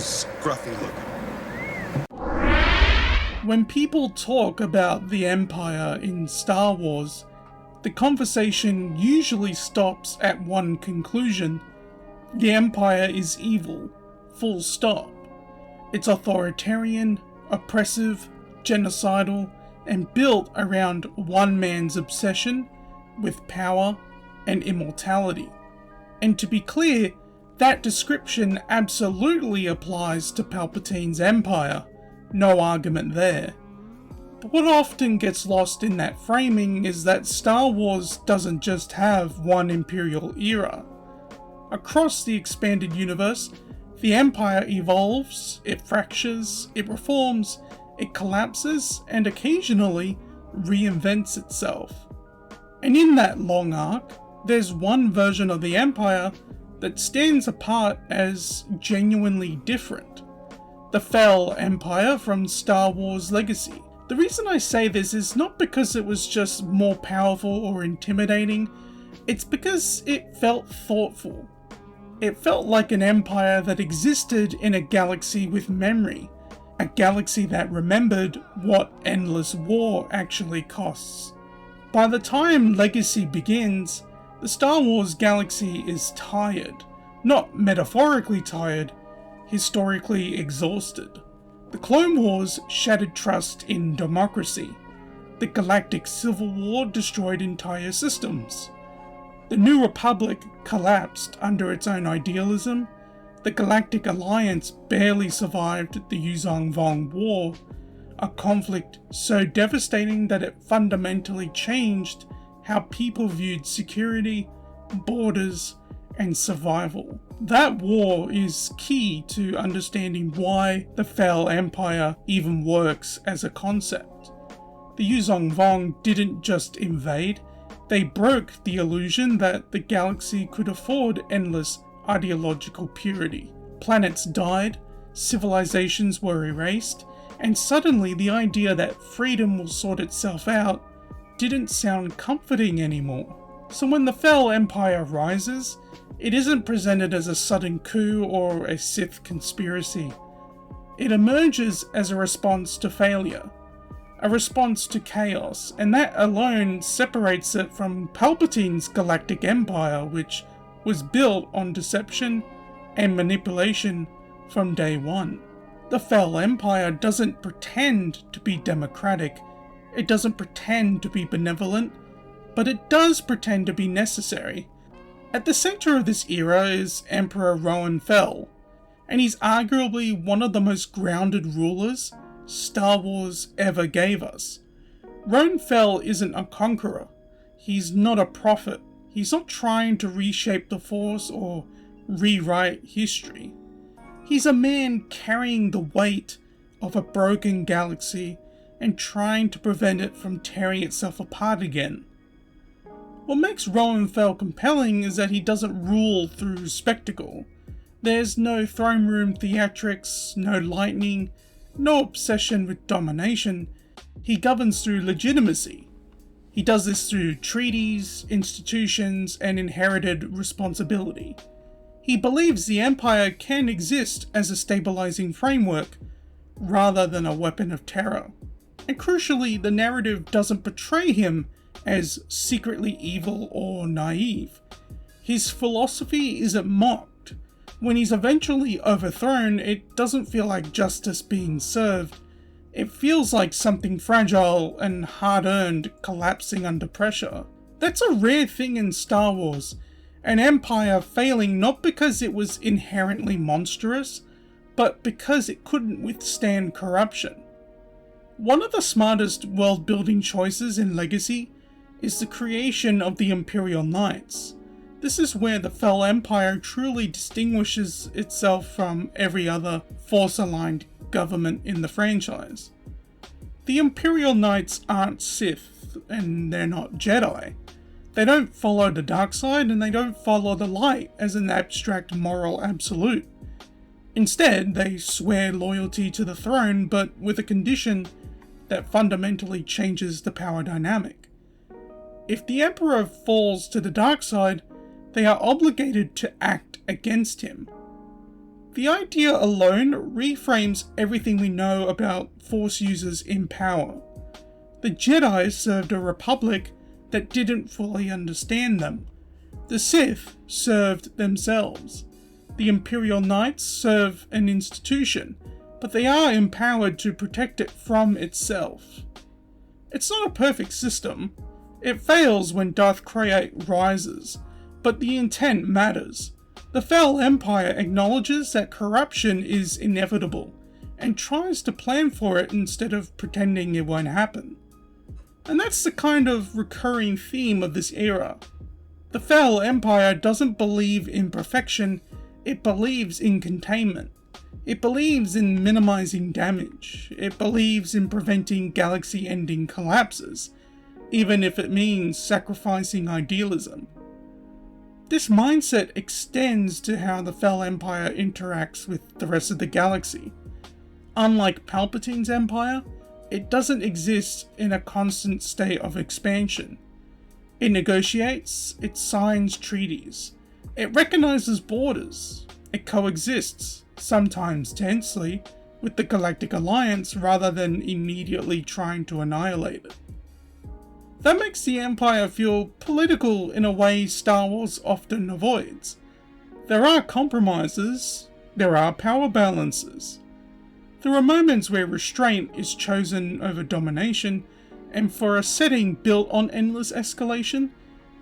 scruffy looking. When people talk about the Empire in Star Wars, the conversation usually stops at one conclusion. The Empire is evil, full stop. It's authoritarian, oppressive, genocidal, and built around one man's obsession with power and immortality. And to be clear, that description absolutely applies to Palpatine's Empire. No argument there. But what often gets lost in that framing is that Star Wars doesn't just have one Imperial era. Across the expanded universe, the Empire evolves, it fractures, it reforms, it collapses, and occasionally reinvents itself. And in that long arc, there's one version of the Empire that stands apart as genuinely different. The Fel Empire from Star Wars Legacy. The reason I say this is not because it was just more powerful or intimidating, it's because it felt thoughtful. It felt like an empire that existed in a galaxy with memory, a galaxy that remembered what endless war actually costs. By the time Legacy begins, the Star Wars galaxy is tired. Not metaphorically tired, historically exhausted. The Clone Wars shattered trust in democracy. The Galactic Civil War destroyed entire systems. The New Republic collapsed under its own idealism. The Galactic Alliance barely survived the Yuzong Vong War, a conflict so devastating that it fundamentally changed how people viewed security, borders, and survival. That war is key to understanding why the Fel Empire even works as a concept. The Yuzong Vong didn't just invade, they broke the illusion that the galaxy could afford endless ideological purity. Planets died, civilizations were erased, and suddenly the idea that freedom will sort itself out didn't sound comforting anymore. So when the Fel Empire rises, it isn't presented as a sudden coup or a Sith conspiracy. It emerges as a response to failure, a response to chaos, and that alone separates it from Palpatine's Galactic Empire, which was built on deception and manipulation from day one. The Fel Empire doesn't pretend to be democratic, it doesn't pretend to be benevolent, but it does pretend to be necessary. At the center of this era is Emperor Roan Fel, and he's arguably one of the most grounded rulers Star Wars ever gave us. Roan Fel isn't a conqueror, he's not a prophet, he's not trying to reshape the Force or rewrite history. He's a man carrying the weight of a broken galaxy and trying to prevent it from tearing itself apart again. What makes Roan Fel compelling is that he doesn't rule through spectacle. There's no throne room theatrics, no lightning, no obsession with domination. He governs through legitimacy. He does this through treaties, institutions, and inherited responsibility. He believes the Empire can exist as a stabilizing framework, rather than a weapon of terror. And crucially, the narrative doesn't portray him as secretly evil or naive. His philosophy isn't mocked. When he's eventually overthrown, it doesn't feel like justice being served. It feels like something fragile and hard-earned collapsing under pressure. That's a rare thing in Star Wars, an empire failing not because it was inherently monstrous, but because it couldn't withstand corruption. One of the smartest world-building choices in Legacy is the creation of the Imperial Knights. This is where the Fel Empire truly distinguishes itself from every other Force-aligned government in the franchise. The Imperial Knights aren't Sith, and they're not Jedi. They don't follow the dark side, and they don't follow the light as an abstract moral absolute. Instead, they swear loyalty to the throne, but with a condition that fundamentally changes the power dynamic. If the Emperor falls to the dark side, they are obligated to act against him. The idea alone reframes everything we know about Force users in power. The Jedi served a republic that didn't fully understand them. The Sith served themselves. The Imperial Knights serve an institution, but they are empowered to protect it from itself. It's not a perfect system. It fails when Darth Krayt rises, but the intent matters. The Fel Empire acknowledges that corruption is inevitable, and tries to plan for it instead of pretending it won't happen. And that's the kind of recurring theme of this era. The Fel Empire doesn't believe in perfection, it believes in containment. It believes in minimizing damage. It believes in preventing galaxy-ending collapses, even if it means sacrificing idealism. This mindset extends to how the Fel Empire interacts with the rest of the galaxy. Unlike Palpatine's empire, it doesn't exist in a constant state of expansion. It negotiates, it signs treaties, it recognizes borders, it coexists, sometimes tensely, with the Galactic Alliance rather than immediately trying to annihilate it. That makes the Empire feel political in a way Star Wars often avoids. There are compromises, there are power balances. There are moments where restraint is chosen over domination, and for a setting built on endless escalation,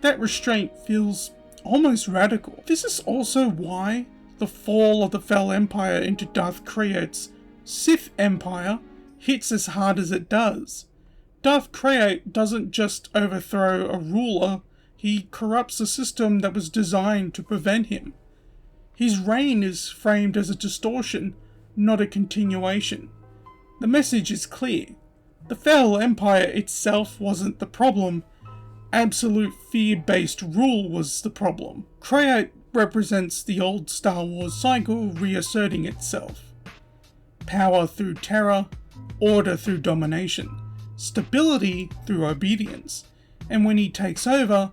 that restraint feels almost radical. This is also why the fall of the Fel Empire into Darth Krayt's Sith Empire hits as hard as it does. Darth Krayt doesn't just overthrow a ruler, he corrupts a system that was designed to prevent him. His reign is framed as a distortion, not a continuation. The message is clear. The Fel Empire itself wasn't the problem. Absolute fear-based rule was the problem. Krayt represents the old Star Wars cycle reasserting itself. Power through terror, order through domination, stability through obedience. And when he takes over,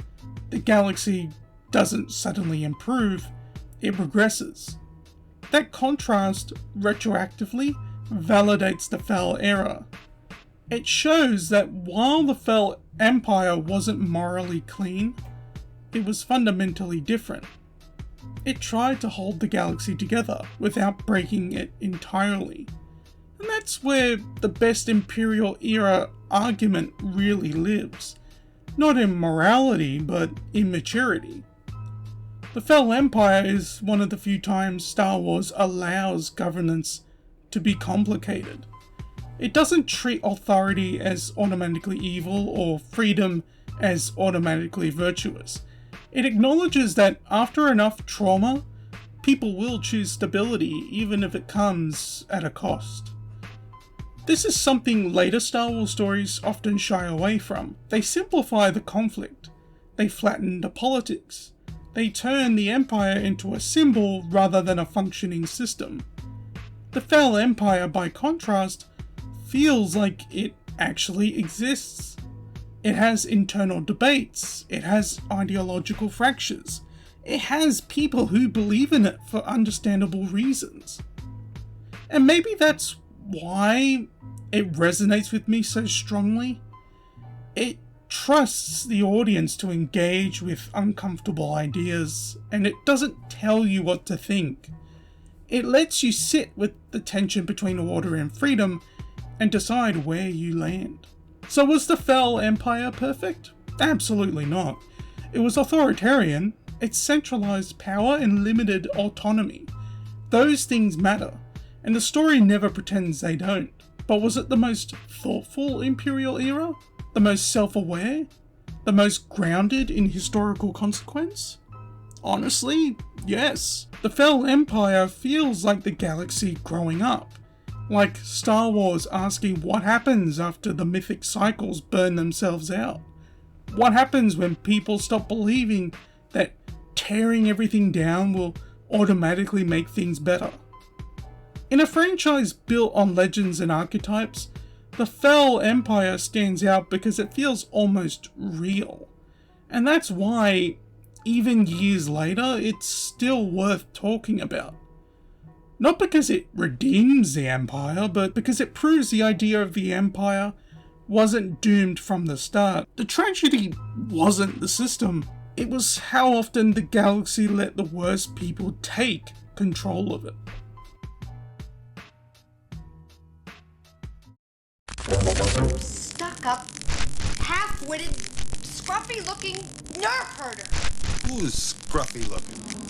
the galaxy doesn't suddenly improve, it regresses. That contrast retroactively validates the Fel era. It shows that while the Fel Empire wasn't morally clean, it was fundamentally different. It tried to hold the galaxy together without breaking it entirely. And that's where the best Imperial era argument really lives. Not in morality, but in maturity. The Fel Empire is one of the few times Star Wars allows governance to be complicated. It doesn't treat authority as automatically evil or freedom as automatically virtuous. It acknowledges that after enough trauma, people will choose stability even if it comes at a cost. This is something later Star Wars stories often shy away from. They simplify the conflict. They flatten the politics. They turn the Empire into a symbol rather than a functioning system. The Fel Empire, by contrast, feels like it actually exists. It has internal debates. It has ideological fractures. It has people who believe in it for understandable reasons. And maybe that's why it resonates with me so strongly. It trusts the audience to engage with uncomfortable ideas, and it doesn't tell you what to think. It lets you sit with the tension between order and freedom and decide where you land. So was the Fel Empire perfect? Absolutely not. It was authoritarian, it centralized power and limited autonomy. Those things matter, and the story never pretends they don't. But was it the most thoughtful Imperial era? The most self-aware? The most grounded in historical consequence? Honestly, yes. The Fel Empire feels like the galaxy growing up. Like Star Wars asking what happens after the mythic cycles burn themselves out. What happens when people stop believing that tearing everything down will automatically make things better? In a franchise built on legends and archetypes, the Fel Empire stands out because it feels almost real. And that's why, even years later, it's still worth talking about. Not because it redeems the Empire, but because it proves the idea of the Empire wasn't doomed from the start. The tragedy wasn't the system, it was how often the galaxy let the worst people take control of it. Stuck-up, half-witted, scruffy-looking nerf herder. Who's scruffy looking?